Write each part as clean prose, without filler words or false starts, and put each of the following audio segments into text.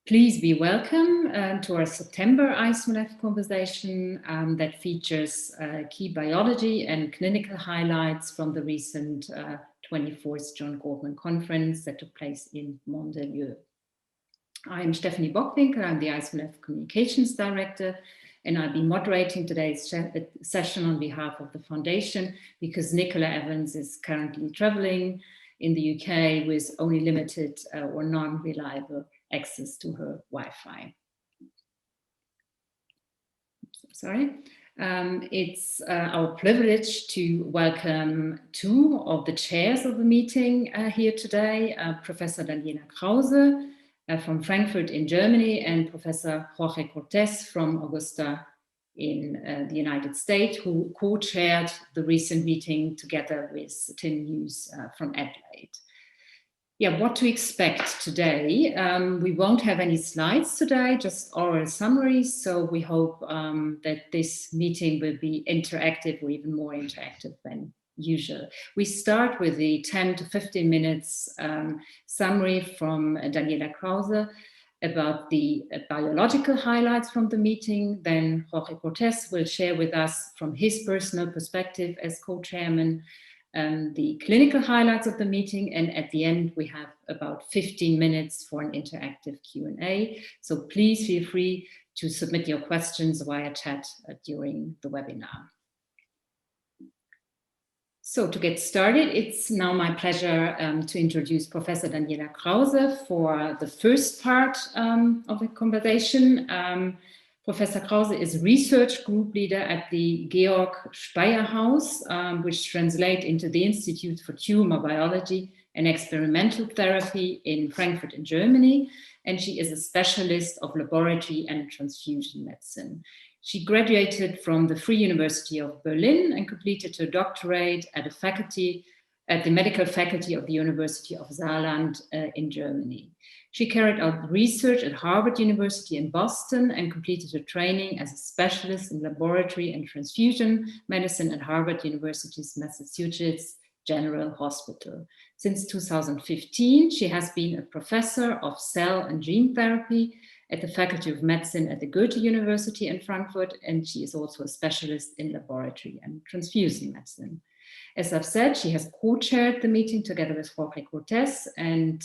Please be welcome to our September iCMLf conversation that features key biology and clinical highlights from the recent 24th John Goldman Conference that took place in Montpellier. I'm Stephanie Bockwinkel, I'm the iCMLf Communications Director, and I'll be moderating today's session on behalf of the Foundation because Nicola Evans is currently traveling in the UK with only limited or non-reliable access to her Wi-Fi. It's our privilege to welcome two of the chairs of the meeting here today, Professor Daniela Krause from Frankfurt in Germany and Professor Jorge Cortés from Augusta in the United States, who co-chaired the recent meeting together with Tim Hughes from Adelaide. Yeah, what to expect today? We won't have any slides today, just oral summaries. So we hope that this meeting will be interactive or even more interactive than usual. We start with the 10 to 15 minutes summary from Daniela Krause about the biological highlights from the meeting. Then Jorge Cortés will share with us from his personal perspective as co-chairman the clinical highlights of the meeting, and at the end we have about 15 minutes for an interactive Q&A. So please feel free to submit your questions via chat during the webinar. So to get started, it's now my pleasure to introduce Professor Daniela Krause for the first part of the conversation. Professor Krause is research group leader at the Georg Speyer House, which translates into the Institute for Tumor Biology and Experimental Therapy in Frankfurt in Germany. And she is a specialist of laboratory and transfusion medicine. She graduated from the Free University of Berlin and completed her doctorate at the medical faculty of the University of Saarland in Germany. She carried out research at Harvard University in Boston and completed her training as a specialist in laboratory and transfusion medicine at Harvard University's Massachusetts General Hospital. Since 2015, she has been a professor of cell and gene therapy at the Faculty of Medicine at the Goethe University in Frankfurt, and she is also a specialist in laboratory and transfusion medicine. As I've said, she has co-chaired the meeting together with Jorge Cortés and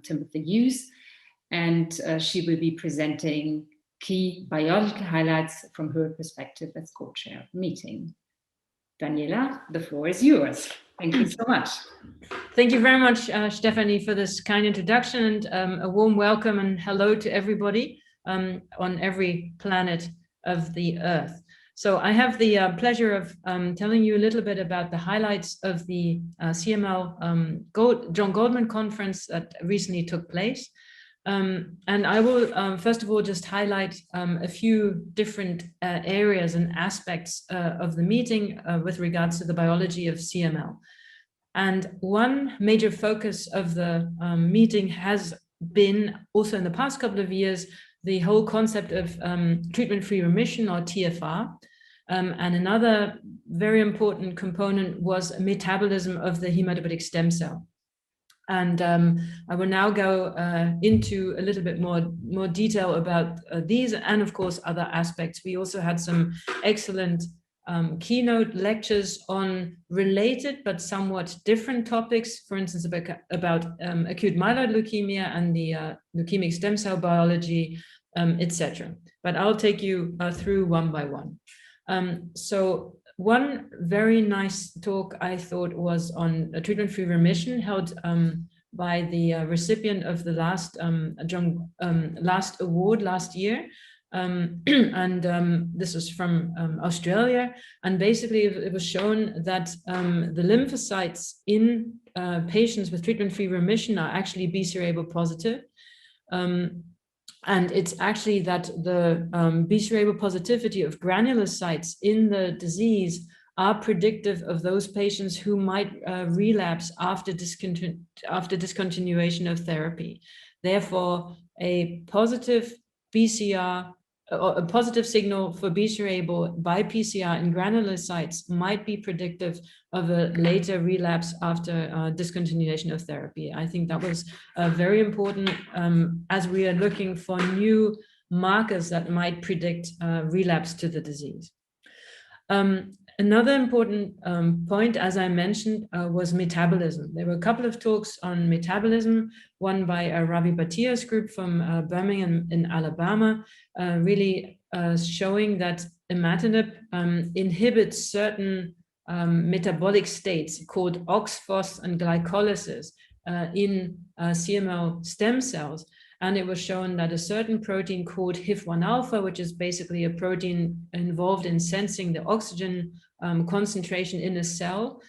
Timothy Hughes, and she will be presenting key biological highlights from her perspective as co-chair of the meeting. Daniela, the floor is yours. Thank you so much. Thank you very much, Stephanie, for this kind introduction, and a warm welcome and hello to everybody on every planet of the Earth. So I have the pleasure of telling you a little bit about the highlights of the CML John Goldman Conference that recently took place. And I will, first of all, just highlight a few different areas and aspects of the meeting with regards to the biology of CML. And one major focus of the meeting has been, also in the past couple of years, the whole concept of treatment-free remission, or TFR. And another very important component was metabolism of the hematopoietic stem cell. And I will now go into a little bit more detail about these and, of course, other aspects. We also had some excellent keynote lectures on related but somewhat different topics, for instance, about acute myeloid leukemia and the leukemic stem cell biology, etc. But I'll take you through one by one. So one very nice talk I thought was on a treatment-free remission held by the recipient of the last last award last year. This was from Australia. And basically it was shown that the lymphocytes in patients with treatment-free remission are actually BCR-ABL positive. And it's actually that the BCR-ABL positivity of granulocytes in the disease are predictive of those patients who might relapse after discontinuation of therapy. Therefore, a positive BCR a positive signal for BCR-ABL by PCR in granulocytes might be predictive of a later relapse after discontinuation of therapy. I think that was very important as we are looking for new markers that might predict relapse to the disease. Another important point, as I mentioned, was metabolism. There were a couple of talks on metabolism, one by Ravi Bhattia's group from Birmingham in Alabama, really showing that imatinib inhibits certain metabolic states called OXPHOS and glycolysis in CML stem cells. And it was shown that a certain protein called HIF-1 alpha, which is basically a protein involved in sensing the oxygen concentration in a cell,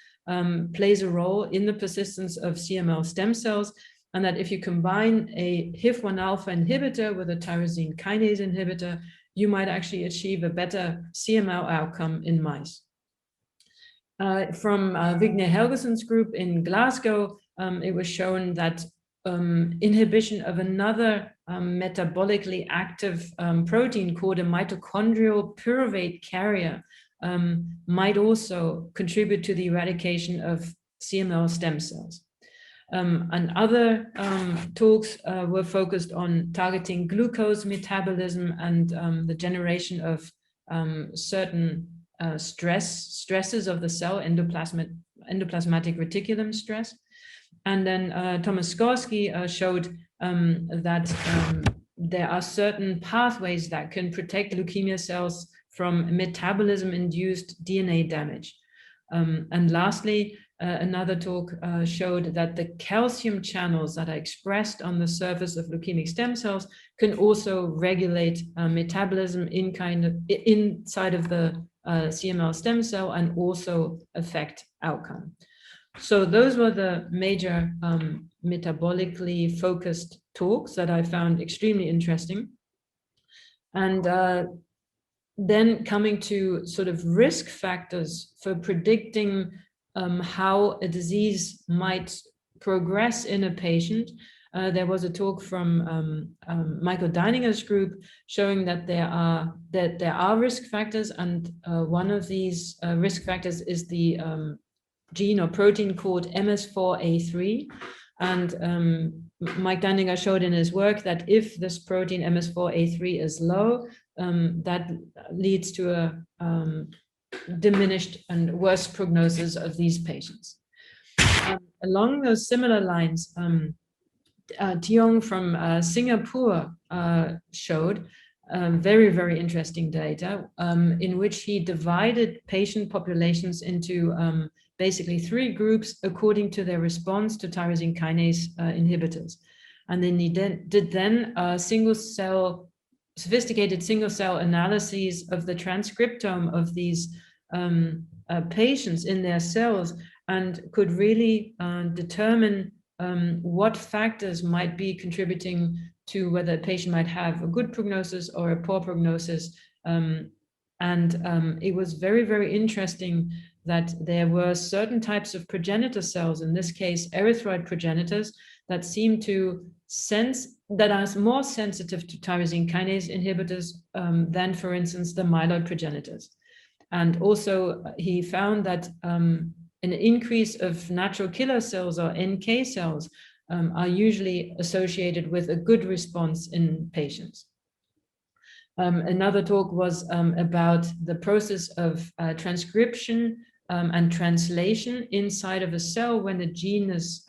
plays a role in the persistence of CML stem cells. And that if you combine a HIF-1 alpha inhibitor with a tyrosine kinase inhibitor, you might actually achieve a better CML outcome in mice. From Vigne Helgeson's group in Glasgow, it was shown that inhibition of another metabolically active protein called a mitochondrial pyruvate carrier might also contribute to the eradication of CML stem cells. And other talks were focused on targeting glucose metabolism and the generation of certain stresses of the cell, endoplasmatic reticulum stress. And then Thomas Skorsky showed that there are certain pathways that can protect leukemia cells from metabolism-induced DNA damage. And lastly, another talk showed that the calcium channels that are expressed on the surface of leukemic stem cells can also regulate metabolism inside of the CML stem cell and also affect outcome. So those were the major metabolically focused talks that I found extremely interesting. And then coming to sort of risk factors for predicting how a disease might progress in a patient, there was a talk from Michael Deininger's group showing that there are risk factors, and one of these risk factors is the gene or protein called MS4A3. And Mike Deininger showed in his work that if this protein MS4A3 is low, that leads to a diminished and worse prognosis of these patients. Along those similar lines, Tiong from Singapore showed very, very interesting data in which he divided patient populations into basically 3 groups according to their response to tyrosine kinase inhibitors. And then he did sophisticated single-cell analyses of the transcriptome of these patients in their cells and could really determine what factors might be contributing to whether a patient might have a good prognosis or a poor prognosis. It was very, very interesting that there were certain types of progenitor cells, in this case, erythroid progenitors, that seem to that are more sensitive to tyrosine kinase inhibitors than, for instance, the myeloid progenitors. And also he found that an increase of natural killer cells or NK cells are usually associated with a good response in patients. Another talk was about the process of transcription and translation inside of a cell when a gene is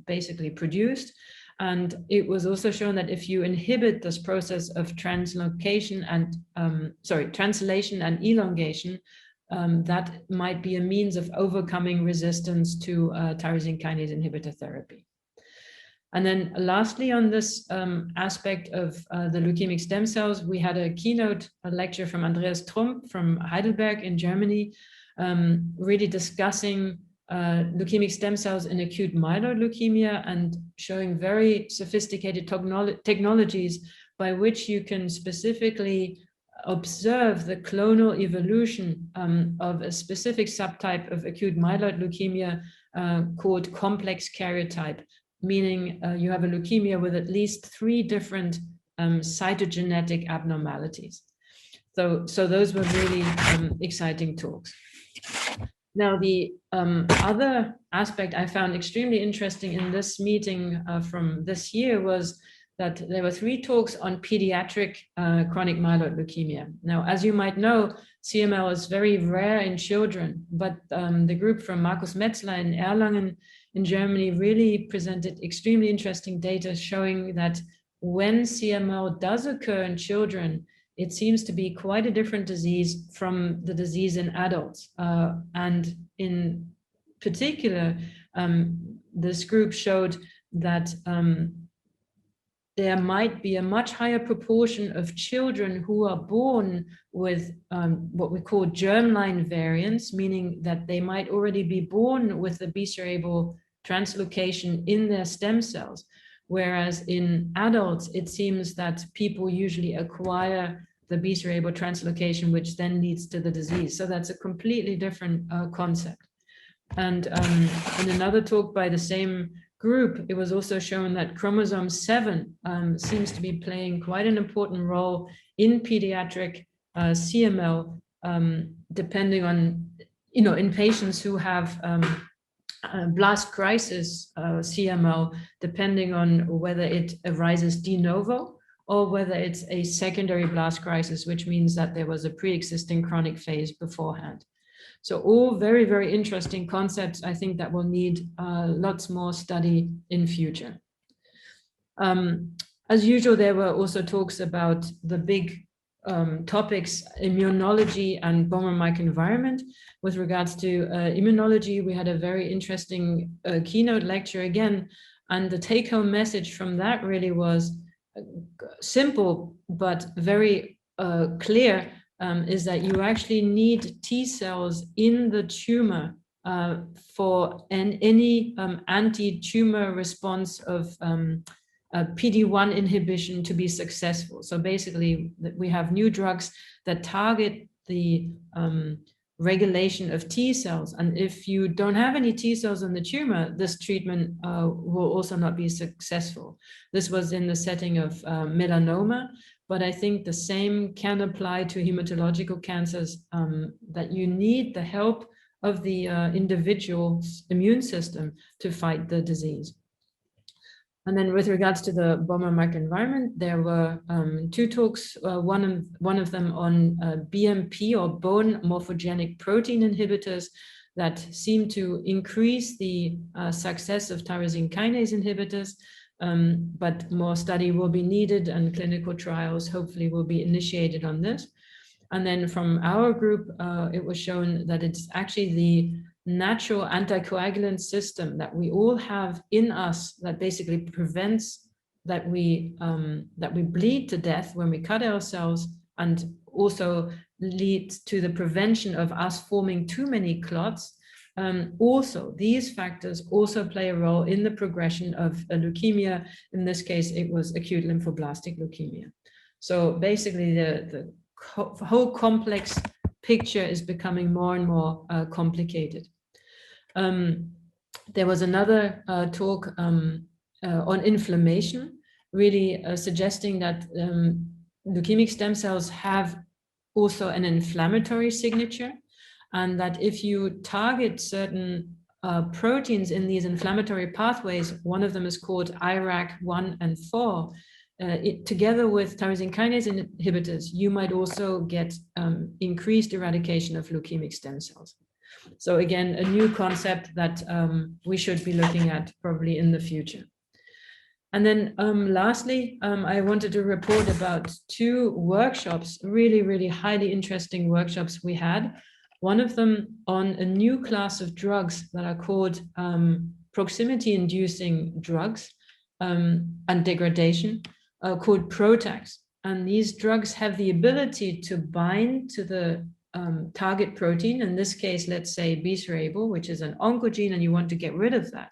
basically produced. And it was also shown that if you inhibit this process of translation and elongation, that might be a means of overcoming resistance to tyrosine kinase inhibitor therapy. And then lastly, on this aspect of the leukemic stem cells, we had a keynote lecture from Andreas Trump from Heidelberg in Germany, really discussing leukemic stem cells in acute myeloid leukemia and showing very sophisticated technologies by which you can specifically observe the clonal evolution of a specific subtype of acute myeloid leukemia called complex karyotype, meaning you have a leukemia with at least 3 different cytogenetic abnormalities. So those were really exciting talks. Now, the other aspect I found extremely interesting in this meeting from this year was that there were 3 talks on pediatric chronic myeloid leukemia. Now, as you might know, CML is very rare in children, but the group from Markus Metzler in Erlangen in Germany really presented extremely interesting data showing that when CML does occur in children, it seems to be quite a different disease from the disease in adults. And in particular, this group showed that there might be a much higher proportion of children who are born with what we call germline variants, meaning that they might already be born with the BCR-ABL translocation in their stem cells. Whereas in adults, it seems that people usually acquire the BCR-ABL translocation, which then leads to the disease. So that's a completely different concept. And in another talk by the same group, it was also shown that chromosome 7 seems to be playing quite an important role in pediatric CML, depending on, in patients who have blast crisis CML, depending on whether it arises de novo or whether it's a secondary blast crisis, which means that there was a pre-existing chronic phase beforehand. So all very, very interesting concepts, I think, that will need lots more study in future. As usual, there were also talks about the big topics, immunology and bone marrow microenvironment. With regards to immunology, we had a very interesting keynote lecture again, and the take-home message from that really was simple but very clear, is that you actually need T cells in the tumor for any anti-tumor response of PD-1 inhibition to be successful. So basically, we have new drugs that target the regulation of T cells. And if you don't have any T cells in the tumor, this treatment will also not be successful. This was in the setting of melanoma, but I think the same can apply to hematological cancers, that you need the help of the individual's immune system to fight the disease. And then with regards to the bone marrow microenvironment, there were 2 talks, one of them on BMP or bone morphogenic protein inhibitors that seem to increase the success of tyrosine kinase inhibitors, but more study will be needed and clinical trials hopefully will be initiated on this. And then from our group, it was shown that it's actually the natural anticoagulant system that we all have in us that basically prevents that we bleed to death when we cut ourselves, and also leads to the prevention of us forming too many clots. Also, these factors also play a role in the progression of a leukemia. In this case, it was acute lymphoblastic leukemia. So basically, the whole complex picture is becoming more and more complicated. There was another talk on inflammation, really suggesting that leukemic stem cells have also an inflammatory signature, and that if you target certain proteins in these inflammatory pathways, one of them is called IRAK1 and 4, together with tyrosine kinase inhibitors, you might also get increased eradication of leukemic stem cells. So again, a new concept that we should be looking at probably in the future. And then lastly, I wanted to report about 2 workshops, really, really highly interesting workshops we had. One of them on a new class of drugs that are called proximity-inducing drugs and degradation, called PROTACs. And these drugs have the ability to bind to the target protein. In this case, let's say BCR-ABL, which is an oncogene, and you want to get rid of that.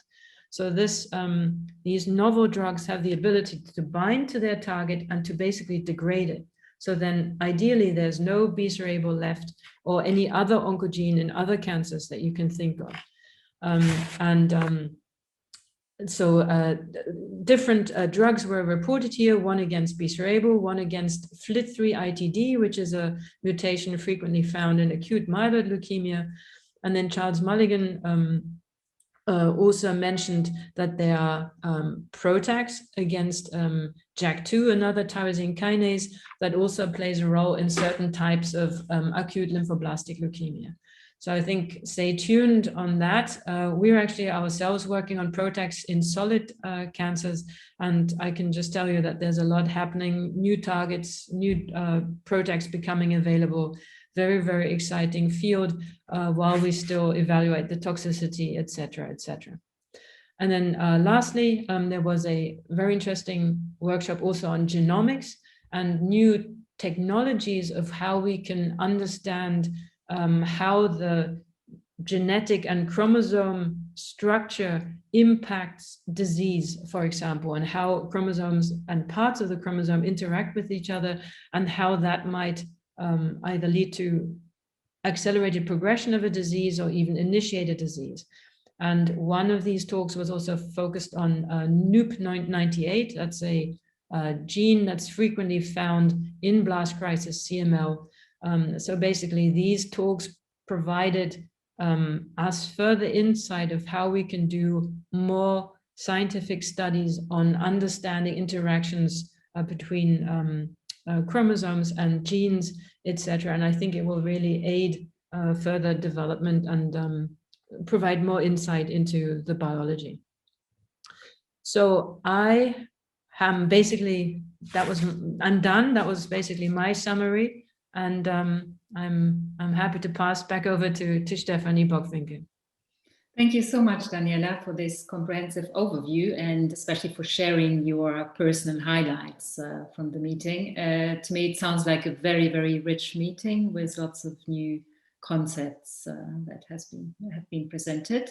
So these novel drugs have the ability to bind to their target and to basically degrade it. So then ideally, there's no BCR-ABL left or any other oncogene in other cancers that you can think of. different drugs were reported here, one against BCR-ABL, one against FLT3-ITD, which is a mutation frequently found in acute myeloid leukemia. And then Charles Mulligan also mentioned that there are PROTACs against JAK2, another tyrosine kinase that also plays a role in certain types of acute lymphoblastic leukemia. So I think stay tuned on that. We're actually ourselves working on PROTACs in solid cancers, and I can just tell you that there's a lot happening, new targets, new PROTACs becoming available. Very, very exciting field while we still evaluate the toxicity, et cetera, et cetera. And then lastly, there was a very interesting workshop also on genomics and new technologies of how we can understand how the genetic and chromosome structure impacts disease, for example, and how chromosomes and parts of the chromosome interact with each other, and how that might either lead to accelerated progression of a disease or even initiate a disease. And one of these talks was also focused on NUP98. That's a gene that's frequently found in blast crisis CML. So basically, these talks provided us further insight of how we can do more scientific studies on understanding interactions between chromosomes and genes, etc. And I think it will really aid further development and provide more insight into the biology. So I am basically, I'm done. That was basically my summary. And I'm happy to pass back over to Stefanie Bockwinkel. Thank you so much, Daniela, for this comprehensive overview, and especially for sharing your personal highlights from the meeting. To me, it sounds like a very, very rich meeting with lots of new concepts that have been presented.